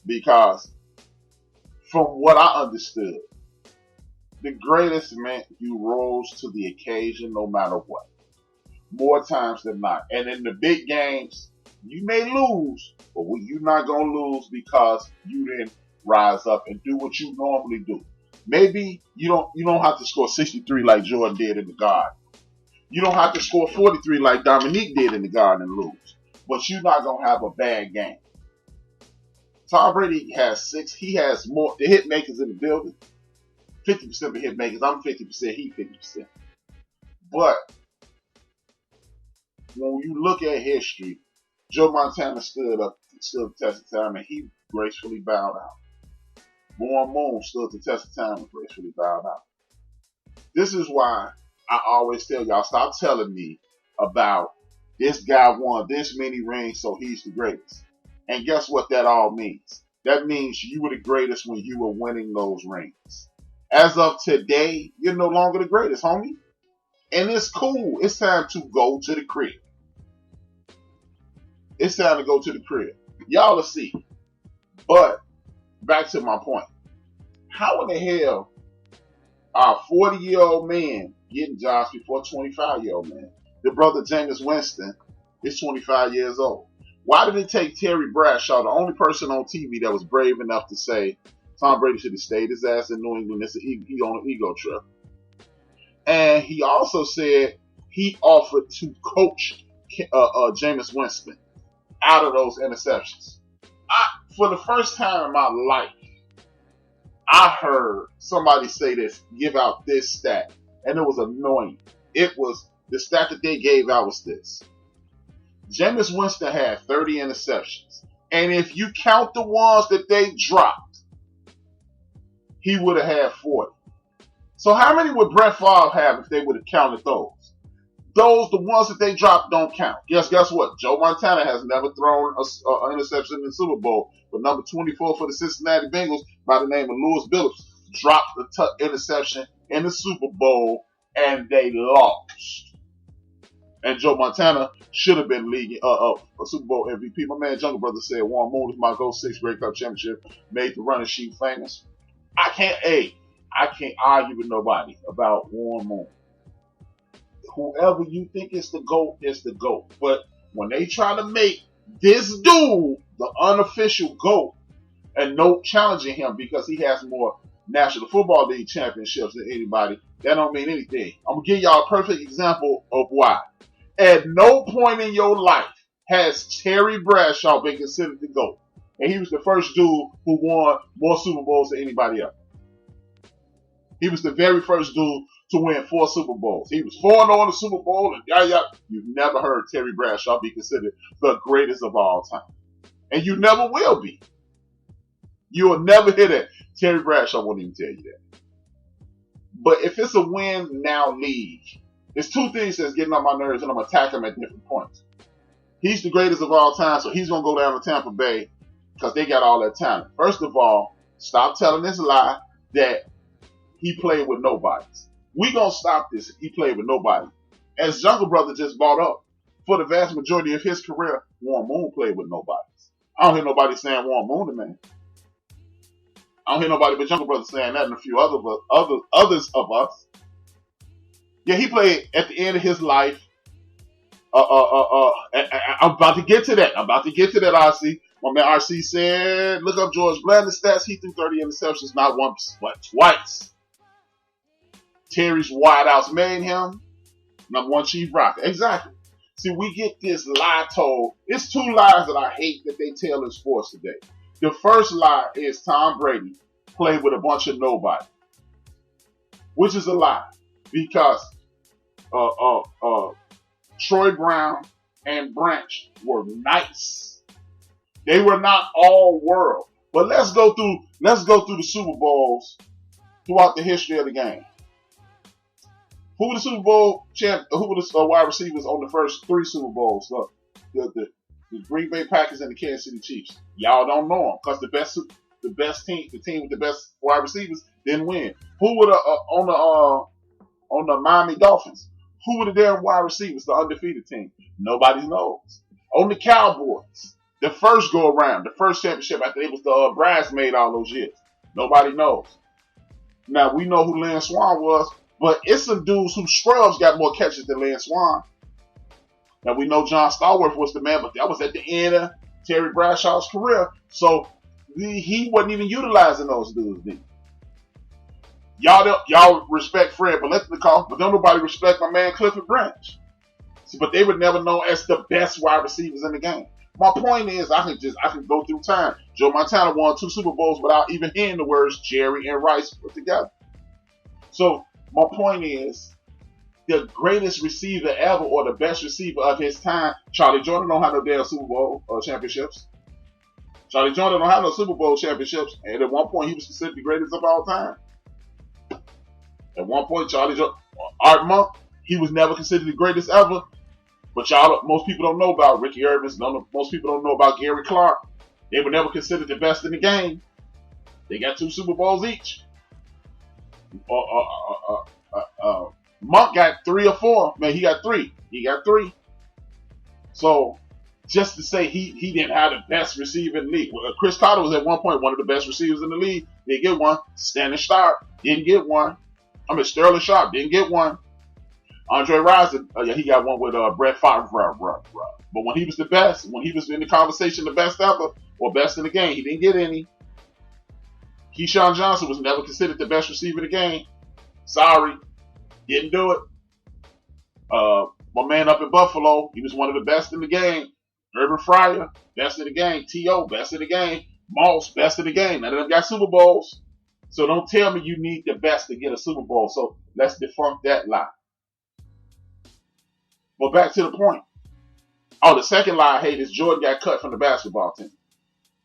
because from what I understood, the greatest meant you rose to the occasion no matter what, more times than not. And in the big games, you may lose, but you're not going to lose because you didn't rise up and do what you normally do. Maybe you don't have to score 63 like Jordan did in the Garden. You don't have to score 43 like Dominique did in the Garden and lose. But you're not going to have a bad game. Tom Brady has 6. He has more. The hit makers in the building. 50% of the hit makers. I'm 50%. He 50%. But when you look at history, Joe Montana stood the test of time, and he gracefully bowed out. Warren Moon stood the test of time and gracefully bowed out. This is why I always tell y'all, stop telling me about this guy won this many rings, so he's the greatest. And guess what that all means? That means you were the greatest when you were winning those rings. As of today, you're no longer the greatest, homie. And it's cool. It's time to go to the crib. It's time to go to the crib. Y'all will see. But back to my point. How in the hell are a 40-year-old man getting jobs before a 25-year-old man? The brother Jameis Winston is 25 years old. Why did it take Terry Bradshaw, the only person on TV that was brave enough to say Tom Brady should have stayed his ass in New England? He on an ego trip. And he also said he offered to coach Jameis Winston out of those interceptions. For the first time in my life, I heard somebody say this, give out this stat, and it was annoying. It was, the stat that they gave out was this. Jameis Winston had 30 interceptions, and if you count the ones that they dropped, he would have had 40. So how many would Brett Favre have if they would have counted those? The ones that they dropped don't count. Guess what? Joe Montana has never thrown an interception in the Super Bowl, but number 24 for the Cincinnati Bengals by the name of Lewis Billups dropped the interception in the Super Bowl, and they lost. And Joe Montana should have been a Super Bowl MVP. My man Jungle Brother said Warren Moon is my GOAT, 6 Grey Cup championship, made the running sheet famous. I can't argue with nobody about Warren Moon. Whoever you think is the GOAT is the GOAT. But when they try to make this dude the unofficial GOAT and no challenging him because he has more National Football League championships than anybody, that don't mean anything. I'm going to give y'all a perfect example of why. At no point in your life has Terry Bradshaw been considered the GOAT. And he was the first dude who won more Super Bowls than anybody else. He was the very first dude to win 4 Super Bowls. He was 4-0 in the Super Bowl, and you've never heard Terry Bradshaw be considered the greatest of all time. And you never will be. You will never hear that. Terry Bradshaw won't even tell you that. But if it's a win now league, there's 2 things that's getting on my nerves, and I'm attacking him at different points. He's the greatest of all time, so he's going to go down to Tampa Bay because they got all that talent. First of all, stop telling this lie that he played with nobodies. We gonna stop this if he played with nobody. As Jungle Brother just brought up, for the vast majority of his career, Warren Moon played with nobodies. I don't hear nobody saying Warren Moon the man. I don't hear nobody but Jungle Brother saying that, and a few others of us. Yeah, he played at the end of his life. I'm about to get to that. RC. My man RC said, look up George Bland's stats. He threw 30 interceptions, not once, but twice. Terry's wideouts made him number 1 chief rocker. Exactly. See, we get this lie told. It's 2 lies that I hate that they tell in sports today. The first lie is Tom Brady played with a bunch of nobody, which is a lie because Troy Brown and Branch were nice. They were not all world. But let's go through the Super Bowls throughout the history of the game. Who were the Super Bowl champ? Who were the wide receivers on the first 3 Super Bowls? The Green Bay Packers and the Kansas City Chiefs. Y'all don't know them because the best team, the team with the best wide receivers, didn't win. Who were on the Miami Dolphins? Who were the damn wide receivers? The undefeated team. Nobody knows. On the Cowboys, The first go around, the first championship after it was the bridesmaid all those years. Nobody knows. Now we know who Lynn Swann was, but it's some dudes who scrubs got more catches than Lynn Swann. Now we know John Stallworth was the man, but that was at the end of Terry Bradshaw's career, so he wasn't even utilizing those dudes then. Y'all respect Fred Biletnikoff, but don't nobody respect my man Clifford Branch. But they were never known as the best wide receivers in the game. My point is, I can go through time. Joe Montana won 2 Super Bowls without even hearing the words Jerry and Rice put together. So my point is, the greatest receiver ever, or the best receiver of his time, Charlie Jordan don't have no damn Super Bowl championships. Charlie Jordan don't have no Super Bowl championships, and at one point he was considered the greatest of all time. At one point, Charlie Jordan, Art Monk, he was never considered the greatest ever. But most people don't know about Ricky Irvin. Most people don't know about Gary Clark. They were never considered the best in the game. They got 2 Super Bowls each. Monk got 3 or 4. Man, he got 3. So, just to say he didn't have the best receiver in the league. Chris Carter was at one point one of the best receivers in the league. Didn't get one. Stanley Sharp didn't get one. Sterling Sharp didn't get one. Andre Rison, he got one with Brett Favre. But when he was the best, when he was in the conversation, the best ever, or best in the game, he didn't get any. Keyshawn Johnson was never considered the best receiver in the game. Sorry, didn't do it. My man up in Buffalo, he was one of the best in the game. Urban Fryer, best in the game. T.O.D.B, best in the game. Moss, best in the game. None of them got Super Bowls. So don't tell me you need the best to get a Super Bowl. So let's debunk that lie. But back to the point. Oh, the second lie I hate is Jordan got cut from the basketball team.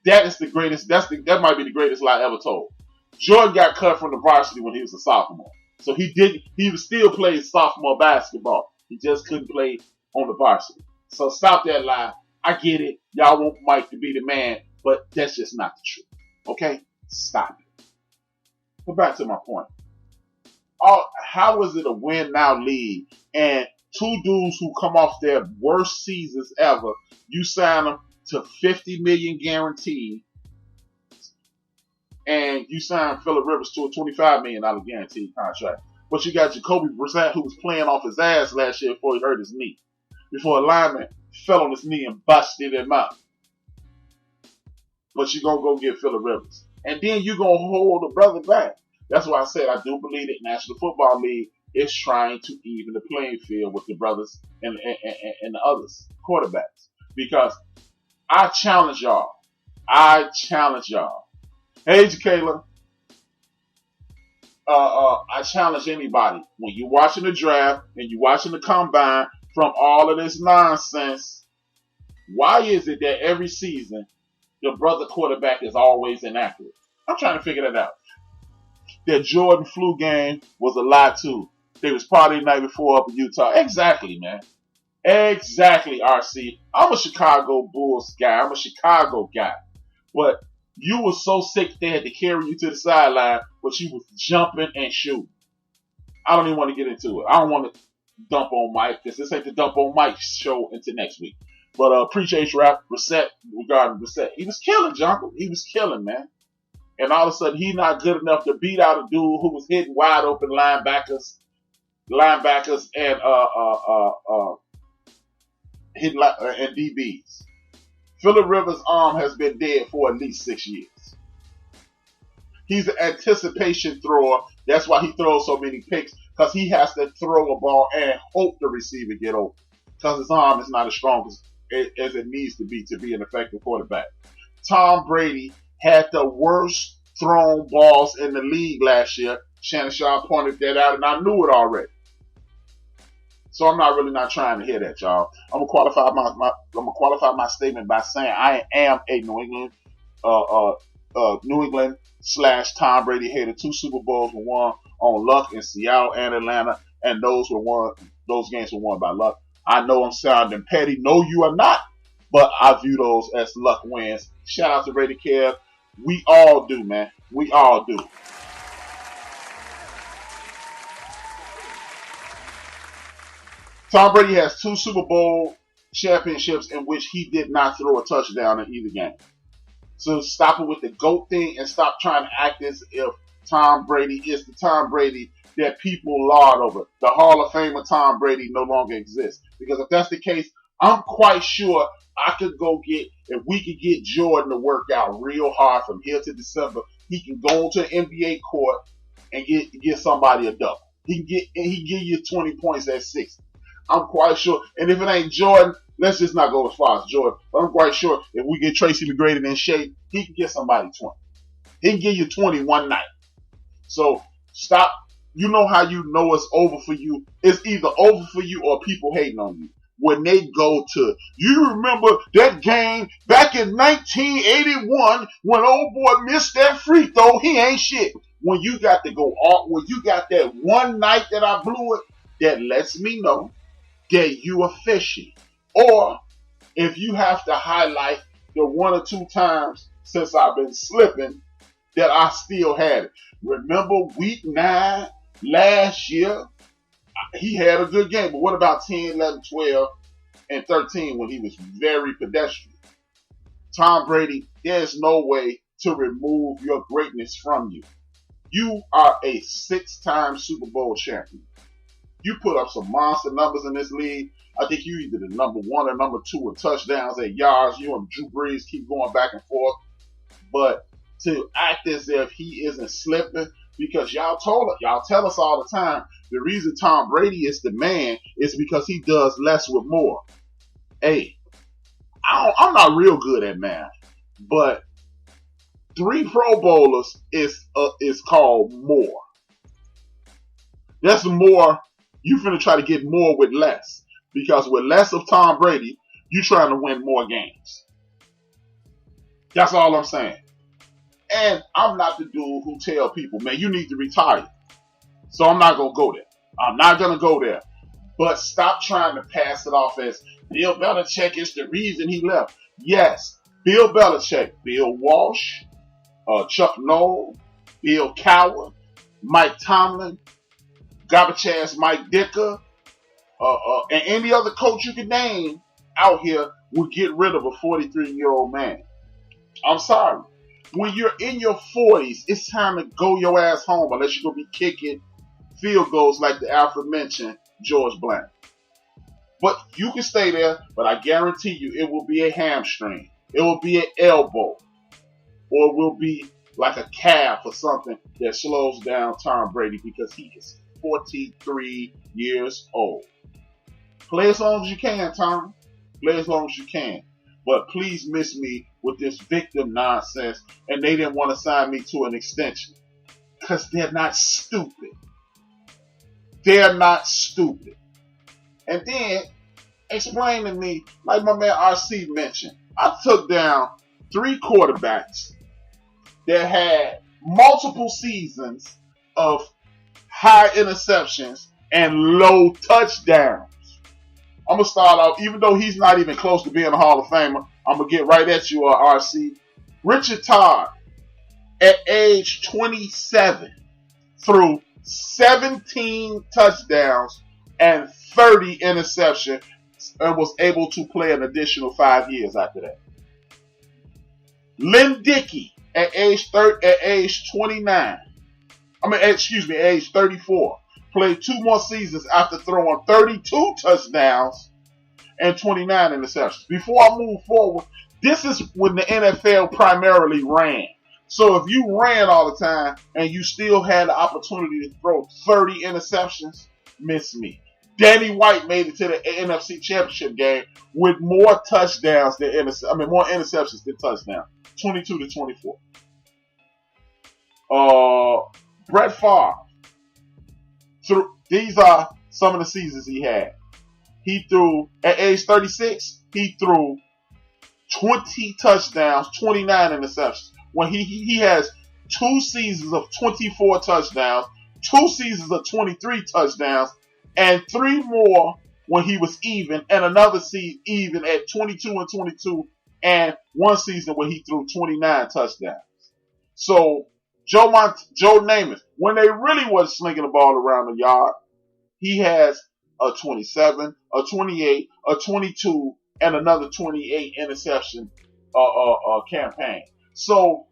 That is the greatest. That might be the greatest lie ever told. Jordan got cut from the varsity when he was a sophomore. So he was still playing sophomore basketball. He just couldn't play on the varsity. So stop that lie. I get it. Y'all want Mike to be the man, but that's just not the truth. Okay? Stop it. But back to my point. How is it a win now league and 2 dudes who come off their worst seasons ever, you sign them to $50 million guaranteed, and you sign Phillip Rivers to a $25 million guaranteed contract. But you got Jacoby Brissett, who was playing off his ass last year before he hurt his knee. Before a lineman fell on his knee and busted him up. But you're going to go get Phillip Rivers. And then you're going to hold the brother back. That's why I said I do believe that National Football League is trying to even the playing field with the brothers and the others, quarterbacks. Because I challenge y'all. Hey, Kayla. I challenge anybody. When you're watching the draft and you're watching the combine, from all of this nonsense, why is it that every season the brother quarterback is always inaccurate? I'm trying to figure that out. That Jordan flu game was a lie too. They was partying the night before up in Utah. Exactly, man. Exactly, RC. I'm a Chicago Bulls guy. I'm a Chicago guy. But you were so sick they had to carry you to the sideline, but you was jumping and shooting. I don't even want to get into it. I don't want to dump on Mike, because this ain't the dump on Mike show into next week. But appreciate HRap regarding Brissett. He was killing, Jungle. He was killing, man. And all of a sudden, he's not good enough to beat out a dude who was hitting wide open linebackers and hitting and DBs. Phillip Rivers' arm has been dead for at least 6 years. He's an anticipation thrower. That's why he throws so many picks, because he has to throw a ball and hope the receiver get open, because his arm is not as strong as it needs to be an effective quarterback. Tom Brady had the worst thrown balls in the league last year. Shannon Sharp pointed that out, and I knew it already. So I'm not really trying to hear that, y'all. I'm gonna qualify my statement by saying I am a New England / Tom Brady hater. 2 Super Bowls were won on luck in Seattle and Atlanta, and those games were won by luck. I know I'm sounding petty. No, you are not. But I view those as luck wins. Shout out to Brady Kev. We all do, man. We all do. Tom Brady has 2 Super Bowl championships in which he did not throw a touchdown in either game. So stop it with the GOAT thing and stop trying to act as if Tom Brady is the Tom Brady that people laud over. The Hall of Famer Tom Brady no longer exists. Because if that's the case, I'm quite sure I could go get, if we could get Jordan to work out real hard from here to December, he can go to an NBA court and get somebody a double. He give you 20 points at 60. I'm quite sure. And if it ain't Jordan, let's just not go as far as Jordan. But I'm quite sure if we get Tracy McGrady in shape, he can get somebody 20. He can give you 20 one night. So stop. You know how you know it's over for you? It's either over for you or people hating on you. When they go to, you remember that game back in 1981 when old boy missed that free throw? He ain't shit. When you got to go off, when you got that one night that I blew it, that lets me know that you are fishy. Or if you have to highlight the one or two times since I've been slipping that I still had it. Remember week 9 last year? He had a good game, but what about 10, 11, 12, and 13 when he was very pedestrian? Tom Brady, there's no way to remove your greatness from you. You are a 6-time Super Bowl champion. You put up some monster numbers in this league. I think you either the number 1 or number 2 in touchdowns and yards. You and Drew Brees keep going back and forth. But to act as if he isn't slipping, because y'all tell us all the time, the reason Tom Brady is the man is because he does less with more. Hey, I'm not real good at math, but 3 Pro Bowlers is called more. That's more. You finna try to get more with less. Because with less of Tom Brady, you trying to win more games. That's all I'm saying. And I'm not the dude who tell people, man, you need to retire. So I'm not going to go there. I'm not going to go there. But stop trying to pass it off as Bill Belichick is the reason he left. Yes, Bill Belichick, Bill Walsh, Chuck Noll, Bill Cowher, Mike Tomlin, garbage ass Mike Dicker, and any other coach you can name out here would get rid of a 43-year-old man. I'm sorry. When you're in your 40s, it's time to go your ass home unless you're going to be kicking field goals like the aforementioned George Blount. But you can stay there, but I guarantee you it will be a hamstring. It will be an elbow. Or it will be like a calf or something that slows down Tom Brady because he is 43 years old. Play as long as you can, Tom. Play as long as you can. But please miss me with this victim nonsense. And they didn't want to sign me to an extension. Because they're not stupid. They're not stupid. And then, explain to me, like my man RC mentioned, I took down 3 quarterbacks that had multiple seasons of high interceptions and low touchdowns. I'm going to start off, even though he's not even close to being a Hall of Famer, I'm going to get right at you, RC. Richard Todd, at age 27, threw 17 touchdowns and 30 interceptions and was able to play an additional 5 years after that. Lynn Dickey, at age 34, played 2 more seasons after throwing 32 touchdowns and 29 interceptions. Before I move forward, this is when the NFL primarily ran. So if you ran all the time and you still had the opportunity to throw 30 interceptions, miss me. Danny White made it to the NFC Championship game with more touchdowns than more interceptions than touchdowns, 22-24. Brett Favre. These are some of the seasons he had. He threw, at age 36, he threw 20 touchdowns, 29 interceptions. When he has 2 seasons of 24 touchdowns, 2 seasons of 23 touchdowns, and 3 more when he was even, and another season even at 22 and 22, and 1 season where he threw 29 touchdowns. So Joe Namath, when they really was slinging the ball around the yard, he has a 27, a 28, a 22, and another 28 interception campaign. So